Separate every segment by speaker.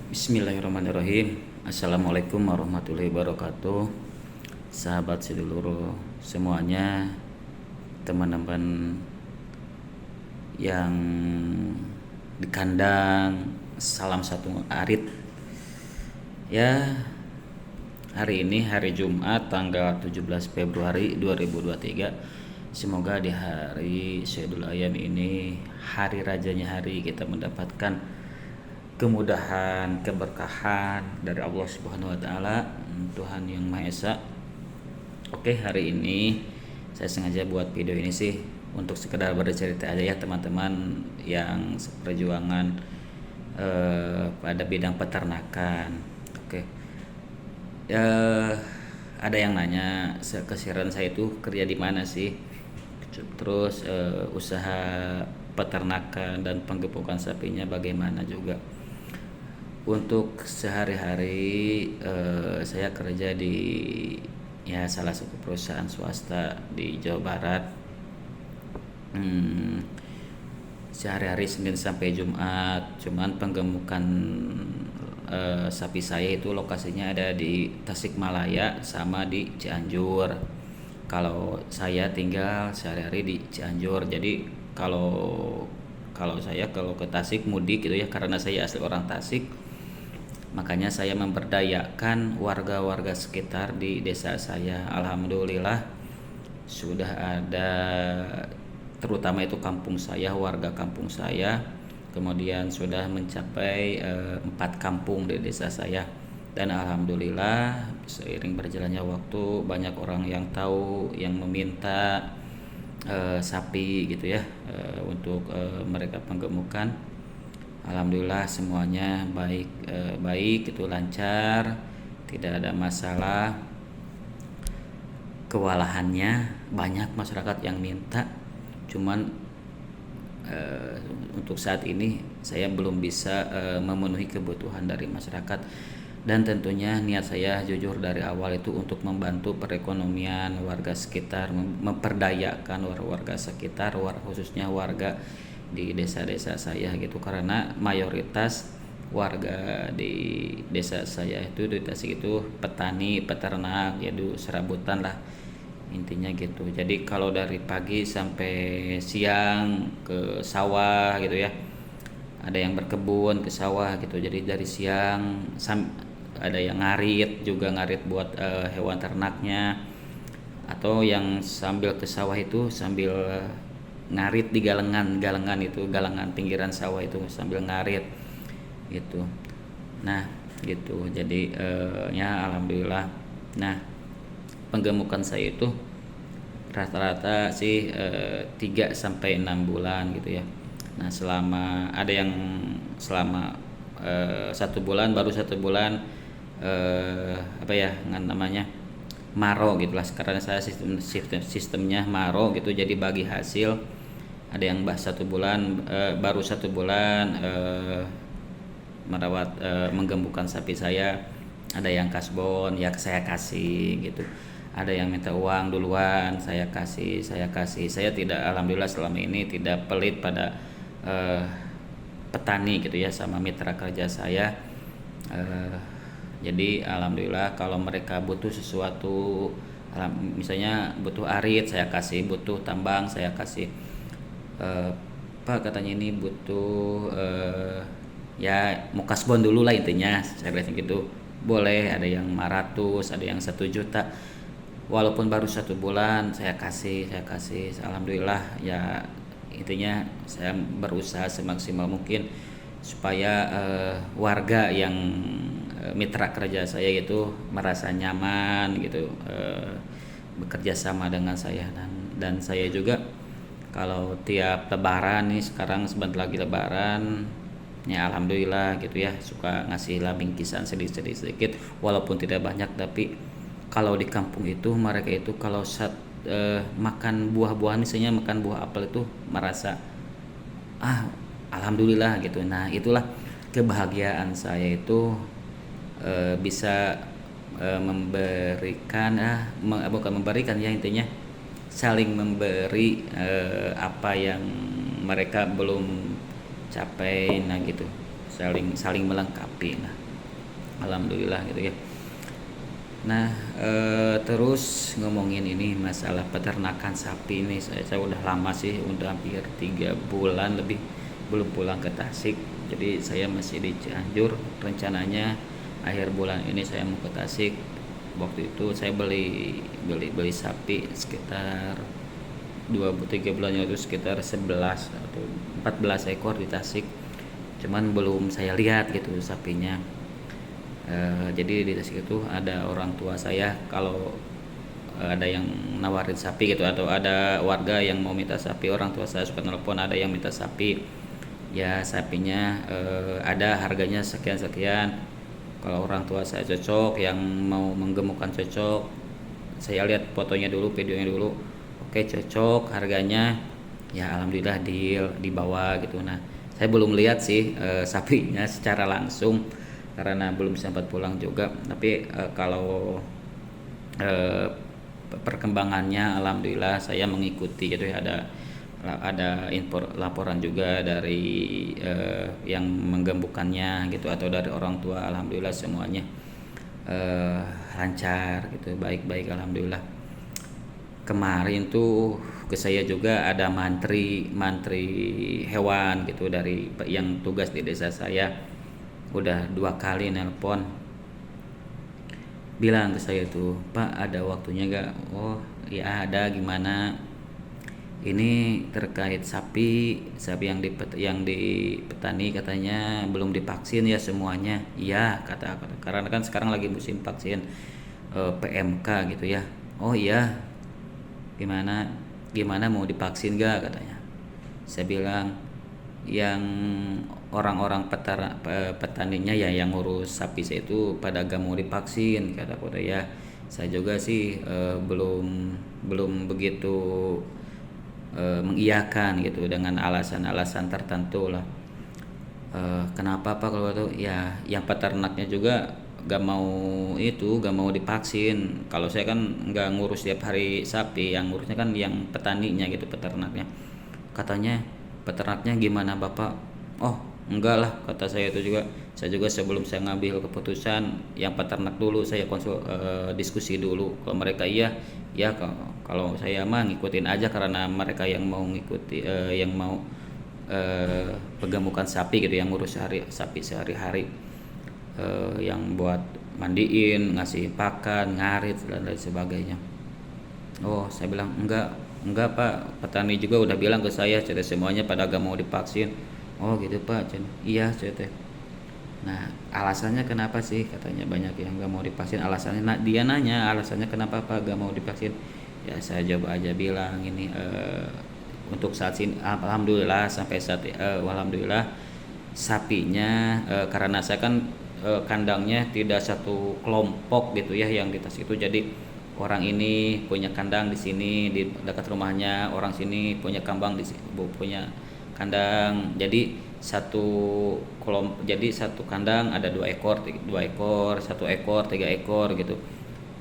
Speaker 1: Bismillahirrahmanirrahim. Assalamualaikum warahmatullahi wabarakatuh. Sahabat sedulur semuanya, teman-teman yang di kandang, salam satu arit. Ya, hari ini hari Jumat tanggal 17 Februari 2023. Semoga di hari Syedul Ayam ini, hari rajanya hari, kita mendapatkan kemudahan, keberkahan dari Allah Subhanahu wa taala, Tuhan yang Maha Esa. Oke, hari ini saya sengaja buat video ini sih untuk sekedar bercerita aja ya teman-teman yang seperjuangan pada bidang peternakan. Oke. Ada yang nanya kesiaran saya itu kerja di mana sih? Terus usaha peternakan dan penggemukan sapinya bagaimana juga. Untuk sehari-hari saya kerja di salah satu perusahaan swasta di Jawa Barat. Sehari-hari Senin sampai Jumat, cuman penggemukan sapi saya itu lokasinya ada di Tasikmalaya sama di Cianjur. Kalau saya tinggal sehari-hari di Cianjur, jadi kalau saya kalau ke Tasik mudik gitu ya, karena saya asli orang Tasik, makanya saya memberdayakan warga-warga sekitar di desa saya. Alhamdulillah sudah ada, terutama itu kampung saya, warga kampung saya, kemudian sudah mencapai 4 kampung di desa saya. Dan alhamdulillah seiring berjalannya waktu banyak orang yang tahu, yang meminta sapi gitu ya, untuk mereka penggemukan. Alhamdulillah semuanya baik itu lancar, tidak ada masalah. Kewalahannya banyak masyarakat yang minta, cuman untuk saat ini saya belum bisa memenuhi kebutuhan dari masyarakat. Dan tentunya niat saya jujur dari awal itu untuk membantu perekonomian warga sekitar, memperdayakan warga sekitar, khususnya warga di desa-desa saya gitu, karena mayoritas warga di desa saya itu di Tasik itu petani, peternak, jadi serabutan lah intinya gitu. Jadi kalau dari pagi sampai siang ke sawah gitu ya, ada yang berkebun ke sawah gitu, jadi dari siang ada yang ngarit juga, ngarit buat hewan ternaknya, atau yang sambil ke sawah itu sambil ngarit di galengan itu, galengan pinggiran sawah itu sambil ngarit gitu. Nah gitu, jadi ya alhamdulillah. Nah, penggemukan saya itu rata-rata sih 3 sampai 6 bulan gitu ya. Nah, ada yang selama 1 bulan, baru 1 bulan namanya maro gitulah. Karena saya sistemnya maro gitu, jadi bagi hasil. Ada yang 1 bulan, baru 1 bulan merawat menggemukkan sapi saya. Ada yang kasbon, ya saya kasih gitu. Ada yang minta uang duluan, saya kasih. Saya tidak, alhamdulillah selama ini tidak pelit pada petani gitu ya, sama mitra kerja saya. Jadi alhamdulillah kalau mereka butuh sesuatu, misalnya butuh arit saya kasih, butuh tambang saya kasih. Pak katanya ini butuh ya mau kasbon dulu lah intinya, saya bilang gitu. Boleh, ada yang 500, ada yang 1 juta, walaupun baru 1 bulan saya kasih. Alhamdulillah ya, intinya saya berusaha semaksimal mungkin supaya warga yang mitra kerja saya itu merasa nyaman gitu, bekerja sama dengan saya. Dan saya juga kalau tiap lebaran nih, sekarang sebentar lagi lebaran ya, alhamdulillah gitu ya, suka ngasih lah bingkisan sedikit walaupun tidak banyak. Tapi kalau di kampung itu mereka itu kalau makan buah-buahan, misalnya makan buah apel itu merasa alhamdulillah gitu. Nah, itulah kebahagiaan saya itu bisa memberikan, bukan memberikan ya, intinya saling memberi apa yang mereka belum capai, nah gitu. saling saling melengkapi. Nah, alhamdulillah gitu ya. Nah, terus ngomongin ini masalah peternakan sapi ini, saya udah lama sih, udah hampir 3 bulan lebih belum pulang ke Tasik. Jadi saya masih di Cianjur. Rencananya akhir bulan ini saya mau ke Tasik. Waktu itu saya beli beli beli sapi sekitar 2 3 bulan itu sekitar 11 atau 14 ekor di Tasik. Cuman belum saya lihat gitu sapinya. Jadi di Tasik itu ada orang tua saya, kalau ada yang nawarin sapi gitu atau ada warga yang mau minta sapi, orang tua saya suka nelpon ada yang minta sapi, ya sapinya ada harganya sekian sekian. Kalau orang tua saya cocok, yang mau menggemukkan cocok, saya lihat fotonya dulu, videonya dulu, oke cocok harganya, ya alhamdulillah deal dibawa gitu. Nah, saya belum lihat sih sapinya secara langsung karena belum sempat pulang juga, tapi kalau eh, perkembangannya alhamdulillah saya mengikuti gitu ya. Ada laporan juga dari yang menggembukannya gitu atau dari orang tua, alhamdulillah semuanya eh, lancar gitu, baik-baik alhamdulillah. Kemarin tuh ke saya juga ada mantri mantri hewan gitu dari yang tugas di desa saya, udah 2 kali nelpon bilang ke saya tuh, Pak ada waktunya gak? Oh ya ada, gimana? Ini terkait sapi sapi yang di petani katanya belum divaksin ya semuanya. Iya kata karena kan sekarang lagi musim vaksin PMK gitu ya. Oh iya, gimana gimana mau divaksin gak katanya. Saya bilang yang orang-orang petaninya ya yang ngurus sapi saya itu pada gak mau divaksin kata aku ya. Saya juga sih belum belum begitu mengiyakan gitu dengan alasan-alasan tertentu lah. Kenapa Pak kalau itu ya yang peternaknya juga gak mau divaksin. Kalau saya kan nggak ngurus tiap hari sapi, yang ngurusnya kan yang petaninya gitu, peternaknya. Katanya peternaknya gimana Bapak? Oh enggak lah kata saya itu juga. Saya juga sebelum saya ngambil keputusan yang peternak dulu saya diskusi dulu. Kalau mereka iya ya, kalau saya mah ngikutin aja karena mereka yang mau ngikuti yang mau pegemukan sapi gitu, yang ngurus sapi sehari-hari, yang buat mandiin, ngasih pakan, ngarit dan lain sebagainya. Oh saya bilang enggak Pak, petani juga udah bilang ke saya cerita semuanya pada gak mau divaksin. Oh gitu Pak, iya cerita. Nah alasannya kenapa sih, katanya banyak yang gak mau divaksin alasannya. Nah dia nanya alasannya kenapa Pak gak mau divaksin, ya saya jawab aja bilang ini untuk saat ini alhamdulillah sampai saat alhamdulillah sapinya karena saya kan kandangnya tidak satu kelompok gitu ya yang di tas itu. Jadi orang ini punya kandang di sini di dekat rumahnya, orang sini punya kambang di sini, punya kandang. Jadi satu kandang ada 2 ekor, 2 ekor, 1 ekor, 3 ekor gitu.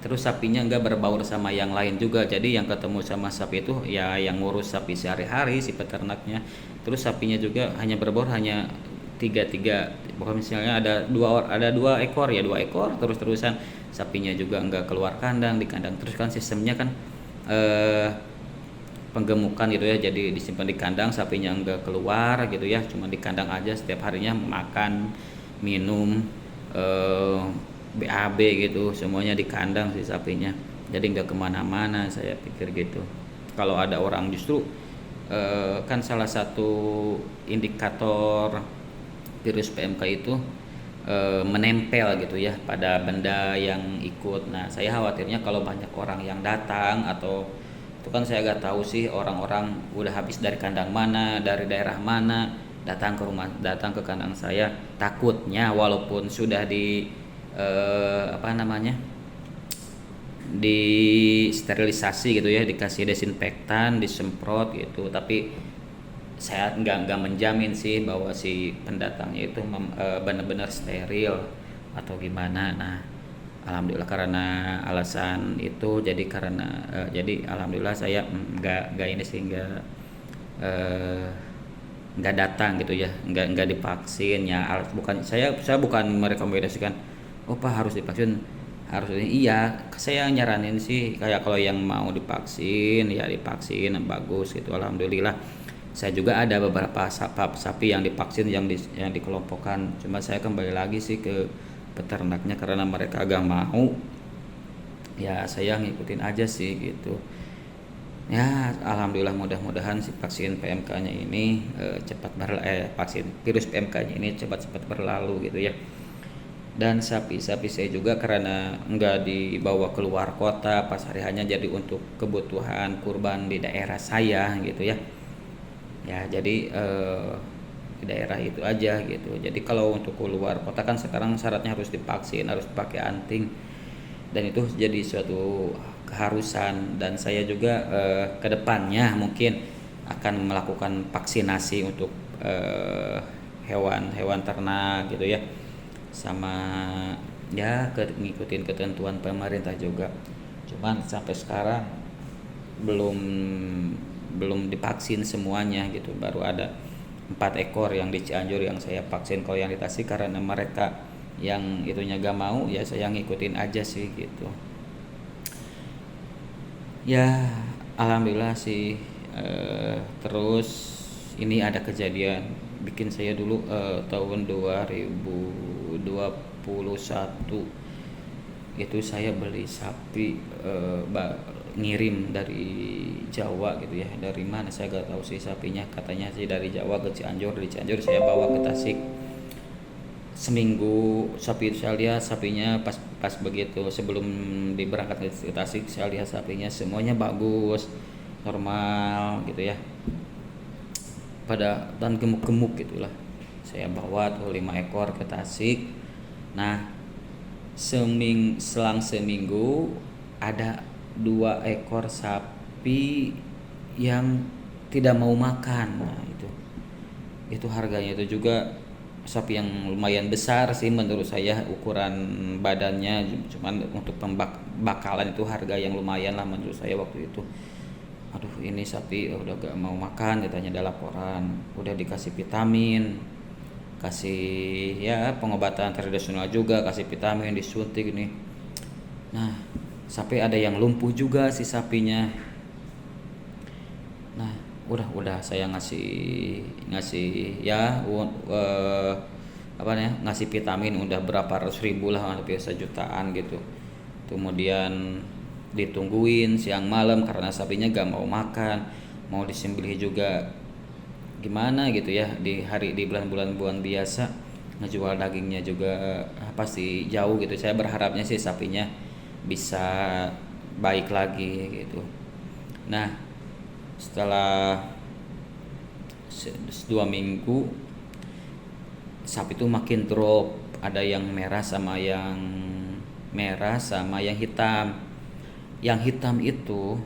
Speaker 1: Terus sapinya enggak berbaur sama yang lain juga, jadi yang ketemu sama sapi itu ya yang ngurus sapi sehari-hari si peternaknya. Terus sapinya juga hanya berbaur hanya tiga, pokoknya misalnya ada dua ekor ya 2 ekor terus-terusan. Sapinya juga enggak keluar kandang, di kandang terus kan sistemnya kan eh, penggemukan gitu ya, jadi disimpan di kandang, sapinya enggak keluar gitu ya, cuma di kandang aja setiap harinya makan minum eh, BAB gitu semuanya di kandang si sapinya, jadi nggak kemana-mana. Saya pikir gitu. Kalau ada orang justru kan salah satu indikator virus PMK itu menempel gitu ya pada benda yang ikut. Nah saya khawatirnya kalau banyak orang yang datang, atau itu kan saya nggak tahu sih orang-orang udah habis dari kandang mana, dari daerah mana, datang ke kandang saya, takutnya walaupun sudah di apa namanya, disterilisasi gitu ya, dikasih desinfektan, disemprot gitu, tapi saya nggak menjamin sih bahwa si pendatangnya itu benar-benar steril atau gimana. Nah alhamdulillah karena alasan itu, jadi alhamdulillah saya nggak ini sih, nggak nggak datang gitu ya, nggak divaksin ya. Bukan saya bukan merekomendasikan oh pak harus divaksin, harus ini. Iya, saya nyaranin sih kayak kalau yang mau divaksin ya divaksin bagus gitu, alhamdulillah. Saya juga ada beberapa sapi yang divaksin yang dikelompokkan, cuma saya kembali lagi sih ke peternaknya karena mereka agak mau, ya saya ngikutin aja sih gitu. Ya, alhamdulillah, mudah-mudahan si vaksin PMK-nya ini vaksin virus PMK-nya ini cepat-cepat berlalu gitu ya. Dan sapi-sapi saya juga karena nggak dibawa keluar kota pas hari hanya jadi untuk kebutuhan kurban di daerah saya gitu ya. Ya, jadi di daerah itu aja gitu. Jadi kalau untuk keluar kota kan sekarang syaratnya harus divaksin, harus pakai anting, dan itu jadi suatu keharusan. Dan saya juga kedepannya mungkin akan melakukan vaksinasi untuk hewan-hewan ternak gitu ya, sama ya ngikutin ketentuan pemerintah juga. Cuman sampai sekarang belum belum divaksin semuanya gitu, baru ada 4 ekor yang di Cianjur yang saya vaksin. Kalau yang di Tasik karena mereka yang itunya gak mau, ya saya ngikutin aja sih gitu ya. Alhamdulillah sih. Terus ini ada kejadian bikin saya dulu tahun 2021 itu saya beli sapi, ngirim dari Jawa gitu ya. Dari mana saya gak tahu sih sapinya, katanya sih dari Jawa ke Cianjur, dari Cianjur saya bawa ke Tasik. Seminggu sapi saya lihat sapinya pas begitu sebelum diberangkat ke Tasik, saya lihat sapinya semuanya bagus, normal gitu ya, pada dan gemuk-gemuk gitulah. Saya bawa tuh 5 ekor ke Tasik. Nah, selang seminggu ada 2 ekor sapi yang tidak mau makan. Nah, itu harganya itu juga sapi yang lumayan besar sih menurut saya, ukuran badannya. Cuman untuk pembakalan itu harga yang lumayan lah menurut saya waktu itu. Aduh, ini sapi udah gak mau makan katanya, ada laporan. Udah dikasih vitamin, kasih ya pengobatan tradisional juga, kasih vitamin, disuntik nih. Nah, sampai ada yang lumpuh juga si sapinya. Nah, udah saya ngasih ya ngasih vitamin udah berapa ratus ribu lah, hampir sejutaan gitu. Kemudian ditungguin siang malam karena sapinya gak mau makan, mau disembelih juga gimana gitu ya, di bulan-bulan biasa ngejual dagingnya juga pasti jauh gitu. Saya berharapnya sih sapinya bisa baik lagi gitu. Nah, setelah 2 minggu sapi itu makin drop, ada yang merah sama yang hitam. Yang hitam itu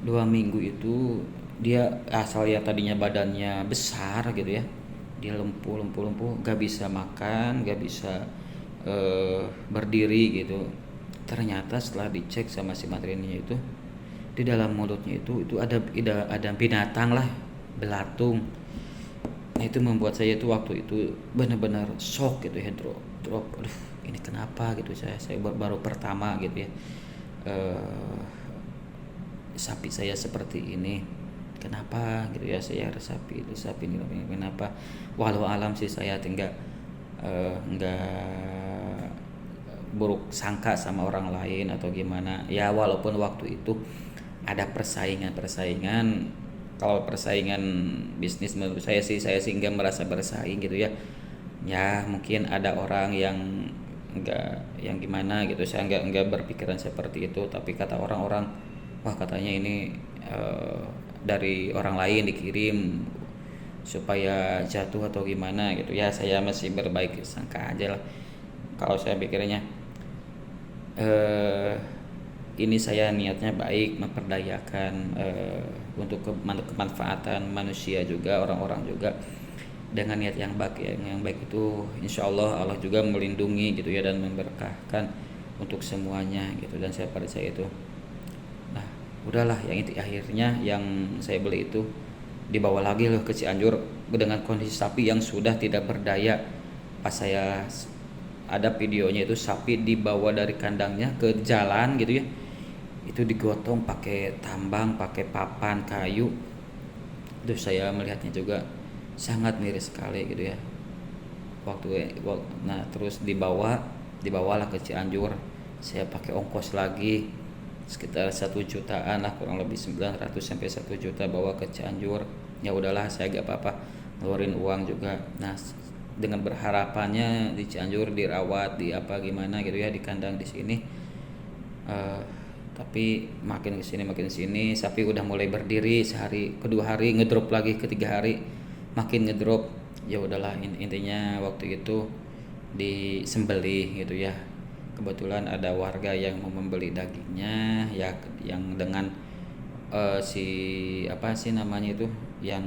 Speaker 1: 2 minggu itu dia asal yang tadinya badannya besar gitu ya, dia lumpuh, gak bisa makan, gak bisa berdiri gitu. Ternyata setelah dicek sama si materinnya itu, di dalam mulutnya itu ada binatang lah, belatung. Nah, itu membuat saya itu waktu itu benar-benar shock gitu ya, drop. Aduh, ini kenapa gitu, saya baru pertama gitu ya, sapi saya seperti ini, kenapa gitu ya. Saya sapi ini kenapa, walau alam sih saya tinggal nggak buruk sangka sama orang lain atau gimana ya. Walaupun waktu itu ada persaingan. Kalau persaingan bisnis menurut saya sih nggak merasa bersaing gitu ya. Ya mungkin ada orang yang yang gimana gitu, saya nggak berpikiran seperti itu. Tapi kata orang-orang, wah katanya ini dari orang lain dikirim supaya jatuh atau gimana gitu ya. Saya masih berbaik sangka aja lah. Kalau saya pikirnya ini saya niatnya baik, memperdayakan untuk kemanfaatan manusia juga, orang-orang juga, dengan niat yang baik itu insya Allah juga melindungi gitu ya, dan memberkahkan untuk semuanya gitu. Dan saya percaya itu. Nah, udahlah, yang itu akhirnya yang saya beli itu dibawa lagi loh ke Cianjur dengan kondisi sapi yang sudah tidak berdaya. Pas saya ada videonya itu sapi dibawa dari kandangnya ke jalan gitu ya, itu digotong pakai tambang, pakai papan kayu. Itu saya melihatnya juga sangat miris sekali gitu ya. Nah terus dibawalah ke Cianjur. Saya pakai ongkos lagi sekitar 1 jutaan lah, kurang lebih 900 sampai 1 juta bawa ke Cianjur. Ya udahlah, saya gak apa-apa ngeluarin uang juga. Nah dengan berharapannya di Cianjur dirawat di apa gimana gitu ya, di kandang di sini. Eh, tapi makin kesini sapi udah mulai berdiri, sehari, kedua hari ngedrop lagi, ketiga hari makin ngedrop. Ya udahlah, intinya waktu itu disembelih gitu ya. Kebetulan ada warga yang mau membeli dagingnya ya, yang dengan si apa sih namanya itu, yang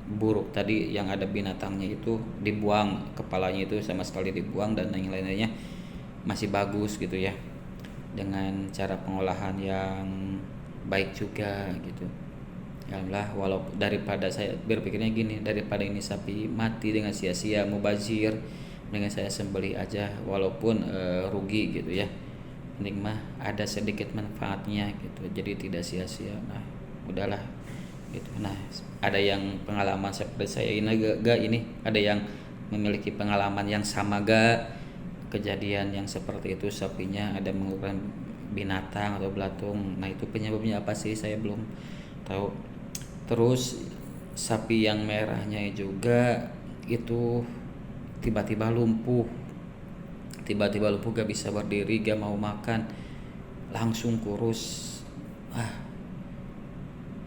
Speaker 1: buruk tadi, yang ada binatangnya itu dibuang, kepalanya itu sama sekali dibuang, dan yang lain-lainnya masih bagus gitu ya, dengan cara pengolahan yang baik juga gitu. Ya alhamdulillah, walaupun daripada saya berpikirnya gini, daripada ini sapi mati dengan sia-sia mubazir, dengan saya sembelih aja walaupun rugi gitu ya, mending mah ada sedikit manfaatnya gitu, jadi tidak sia-sia. Nah udahlah gitu. Nah ada yang pengalaman seperti saya ini gak ini, ada yang memiliki pengalaman yang sama gak, kejadian yang seperti itu, sapinya ada mengeluarkan binatang atau belatung. Nah itu penyebabnya apa sih, saya belum tahu. Terus sapi yang merahnya juga itu tiba-tiba lumpuh, gak bisa berdiri, gak mau makan, langsung kurus.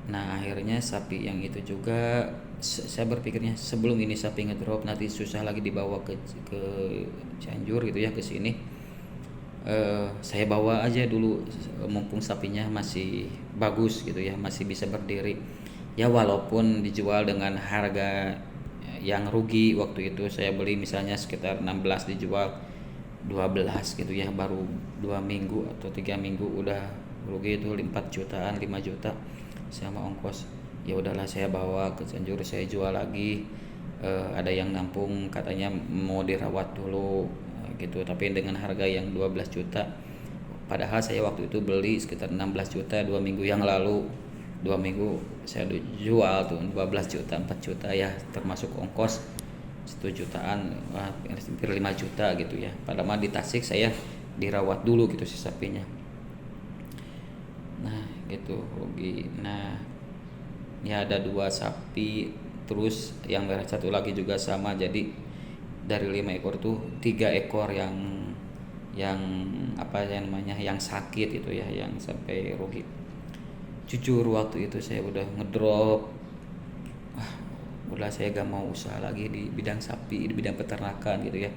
Speaker 1: Nah akhirnya sapi yang itu juga saya berpikirnya sebelum ini sapi ngedrop nanti susah lagi dibawa ke Cianjur gitu ya, ke sini. Saya bawa aja dulu mumpung sapinya masih bagus gitu ya, masih bisa berdiri. Ya walaupun dijual dengan harga yang rugi, waktu itu saya beli misalnya sekitar 16, dijual 12 gitu ya, baru 2 minggu atau 3 minggu udah rugi itu 4 jutaan, 5 juta sama ongkos. Ya udahlah, saya bawa ke Cianjur, saya jual lagi. Ada yang nampung katanya mau dirawat dulu gitu, tapi dengan harga yang 12 juta, padahal saya waktu itu beli sekitar 16 juta 2 minggu yang lalu. 2 minggu saya jual tuh 12 juta, 4 juta ya termasuk ongkos 1 jutaan, hampir 5 juta gitu ya. Padahal mah di Tasik saya dirawat dulu gitu si sapinya. Nah gitu rugi. Nah ya ada 2 sapi, terus yang merah satu lagi juga sama. Jadi dari 5 ekor tuh 3 ekor yang apa yang namanya, yang sakit itu ya, yang sampai rugi. Jujur waktu itu saya udah ngedrop, udah saya gak mau usaha lagi di bidang sapi, di bidang peternakan gitu ya,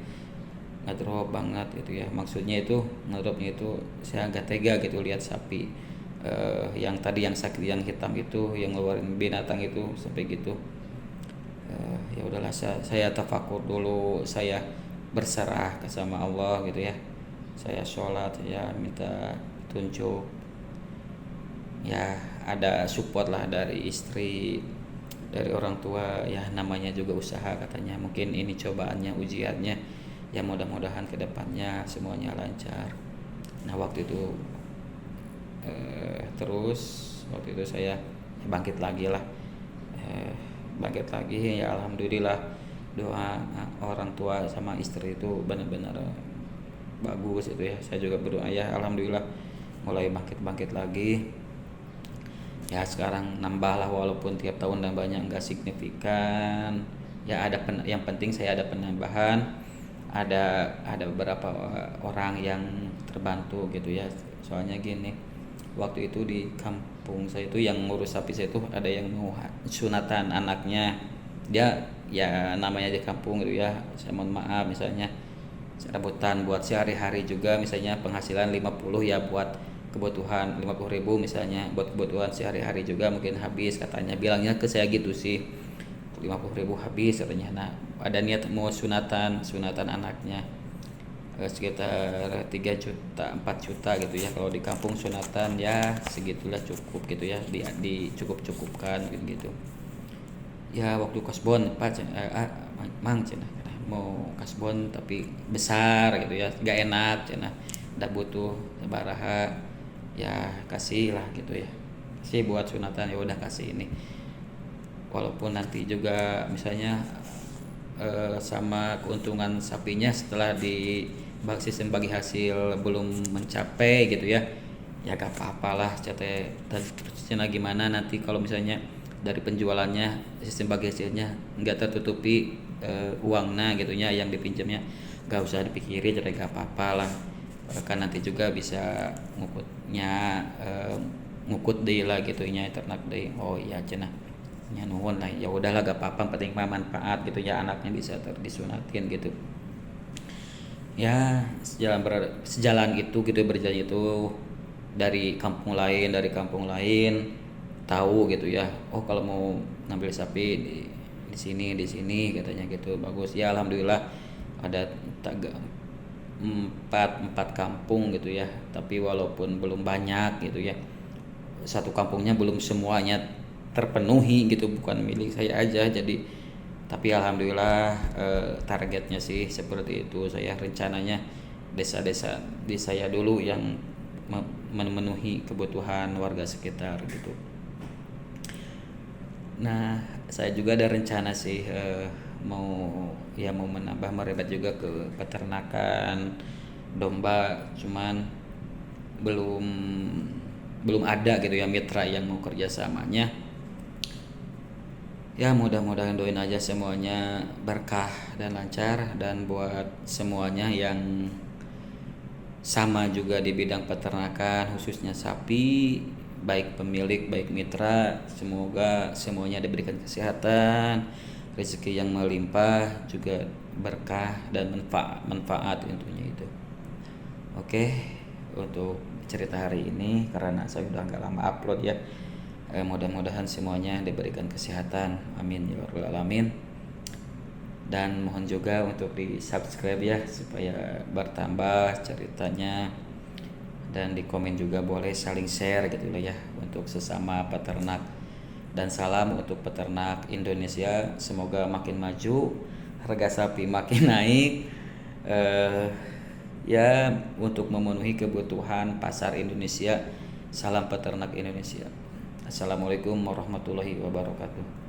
Speaker 1: ngedrop banget gitu ya. Maksudnya itu ngedropnya itu saya agak tega gitu lihat sapi yang tadi yang sakit, yang hitam itu, yang ngeluarin binatang itu sampai gitu. Ya udahlah, saya tafakur dulu, saya berserah ke sama Allah gitu ya, saya sholat ya, minta tunjuk ya, ada support lah dari istri, dari orang tua ya, namanya juga usaha katanya, mungkin ini cobaannya, ujiannya ya, mudah-mudahan kedepannya semuanya lancar. Nah waktu itu terus waktu itu saya bangkit lagi lah, bangkit lagi ya, alhamdulillah doa orang tua sama istri itu benar-benar bagus itu ya. Saya juga berdoa ya, alhamdulillah mulai bangkit lagi ya. Sekarang nambah lah, walaupun tiap tahun nambahnya enggak signifikan ya, yang penting saya ada penambahan, ada beberapa orang yang terbantu gitu ya. Soalnya gini, waktu itu di kampung saya itu yang ngurus sapi saya itu ada yang mau sunatan anaknya, dia ya namanya di kampung gitu ya, saya mohon maaf misalnya rebutan buat sehari-hari juga, misalnya penghasilan 50 ya, buat kebutuhan 50.000 misalnya, buat kebutuhan sehari-hari juga mungkin habis, katanya bilangnya ke saya gitu sih, 50.000 habis katanya. Nah ada niat mau sunatan anaknya, sekitar 3 juta 4 juta gitu ya. Kalau di kampung sunatan ya segitulah cukup gitu ya, di cukup-cukupkan gitu. ya waktu kasbon pak mang cenah mau kasbon tapi besar gitu ya nggak enak cenah ndak butuh sabaraha ya kasih lah gitu ya sih buat sunatan ya udah kasih ini walaupun nanti juga misalnya sama keuntungan sapinya setelah di sistem bagi hasil belum mencapai gitu ya ya gak apa-apalah cina gimana nanti kalau misalnya dari penjualannya sistem bagi hasilnya nggak tertutupi uangnya gitunya yang dipinjamnya gak usah dipikirin jadi gak apa-apalah kan nanti juga bisa ngukutnya ngukut deh lah gitunya ternak deh oh iya cenah nya nuhun lah ya udahlah gak apa-apa penting mah manfaat gitu ya anaknya bisa disunatin gitu ya sejalan itu gitu berjalan itu dari kampung lain tahu gitu ya oh kalau mau ngambil sapi di sini katanya gitu bagus ya alhamdulillah ada empat kampung gitu ya tapi walaupun belum banyak gitu ya satu kampungnya belum semuanya terpenuhi gitu bukan milik saya aja jadi tapi alhamdulillah targetnya sih seperti itu saya rencananya desa-desa di saya dulu yang memenuhi kebutuhan warga sekitar gitu. Nah saya juga ada rencana sih mau menambah merebet juga ke peternakan domba cuman belum belum ada gitu ya mitra yang mau kerjasamanya ya mudah-mudahan doain aja semuanya berkah dan lancar dan buat semuanya yang sama juga di bidang peternakan khususnya sapi baik pemilik baik mitra semoga semuanya diberikan kesehatan rezeki yang melimpah juga berkah dan manfaat tentunya itu oke untuk cerita hari ini karena saya udah nggak lama upload ya mudah-mudahan semuanya diberikan kesehatan amin ya rabbal alamin dan mohon juga untuk di subscribe ya supaya bertambah ceritanya dan di komen juga boleh saling share gitu lah ya untuk sesama peternak dan salam untuk peternak Indonesia semoga makin maju harga sapi makin naik ya untuk memenuhi kebutuhan pasar Indonesia salam peternak Indonesia. Assalamualaikum warahmatullahi wabarakatuh.